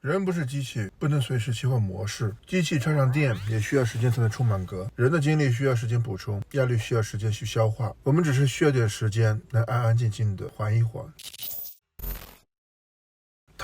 人不是机器，不能随时切换模式。机器插上电也需要时间才能充满格，人的精力需要时间补充，压力需要时间去消化。我们只是需要点时间，能安安静静的缓一缓。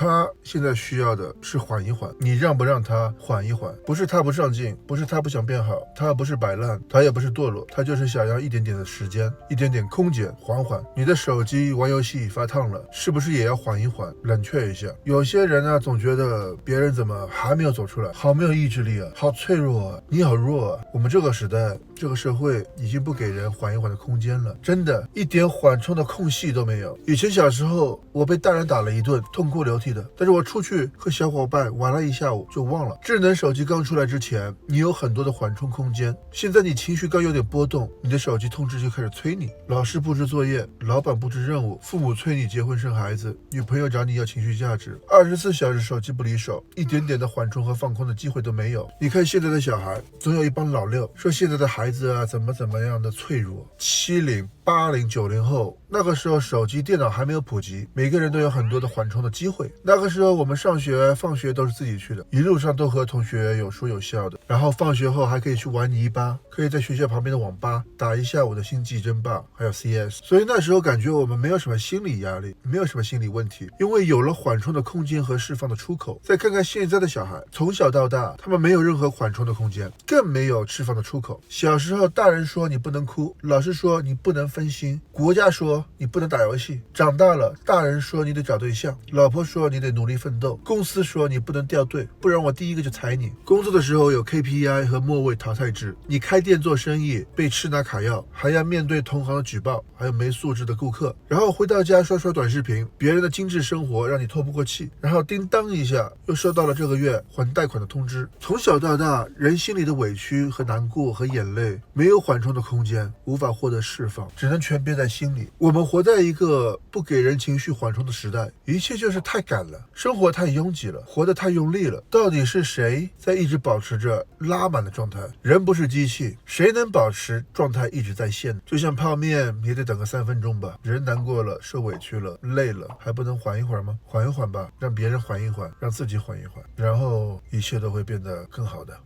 他现在需要的是缓一缓，你让不让他缓一缓？不是他不上进，不是他不想变好，他不是摆烂，他也不是堕落，他就是想要一点点的时间，一点点空间，缓缓。你的手机玩游戏发烫了，是不是也要缓一缓，冷却一下？有些人呢，总觉得别人怎么还没有走出来，好没有意志力啊，好脆弱啊，你好弱啊。我们这个时代，这个社会已经不给人缓一缓的空间了，真的一点缓冲的空隙都没有。以前小时候，我被大人打了一顿，痛哭流涕的，但是我出去和小伙伴玩了一下午就忘了。智能手机刚出来之前，你有很多的缓冲空间，现在你情绪刚有点波动，你的手机通知就开始催你，老师布置作业，老板布置任务，父母催你结婚生孩子，女朋友找你要情绪价值，24小时手机不离手，一点点的缓冲和放空的机会都没有。你看现在的小孩，总有一帮老六说现在的孩子啊怎么样的脆弱，70、80、90后，那个时候手机电脑还没有普及，每个人都有很多的缓冲的机会。那个时候我们上学放学都是自己去的，一路上都和同学有说有笑的，然后放学后还可以去玩泥巴，可以在学校旁边的网吧打一下午的星际争霸还有 CS。 所以那时候感觉我们没有什么心理压力，没有什么心理问题，因为有了缓冲的空间和释放的出口。再看看现在的小孩，从小到大他们没有任何缓冲的空间，更没有释放的出口。小时候大人说你不能哭，老师说你不能分心，国家说你不能打游戏，长大了大人说你得找对象，老婆说你得努力奋斗，公司说你不能掉队，不然我第一个就裁你。工作的时候有 KPI 和末位淘汰制，你开店做生意被吃拿卡要，还要面对同行的举报，还有没素质的顾客，然后回到家刷刷短视频，别人的精致生活让你透不过气，然后叮当一下又收到了这个月还贷款的通知。从小到大，人心里的委屈和难过和眼泪没有缓冲的空间，无法获得释放，只能全憋在心里。我们活在一个不给人情绪缓冲的时代，一切就是太赶了，生活太拥挤了，活得太用力了。到底是谁在一直保持着拉满的状态？人不是机器，谁能保持状态一直在线？就像泡面也得等个3分钟吧。人难过了，受委屈了，累了，还不能缓一会儿吗？缓一缓吧，让别人缓一缓，让自己缓一缓，然后一切都会变得更好的。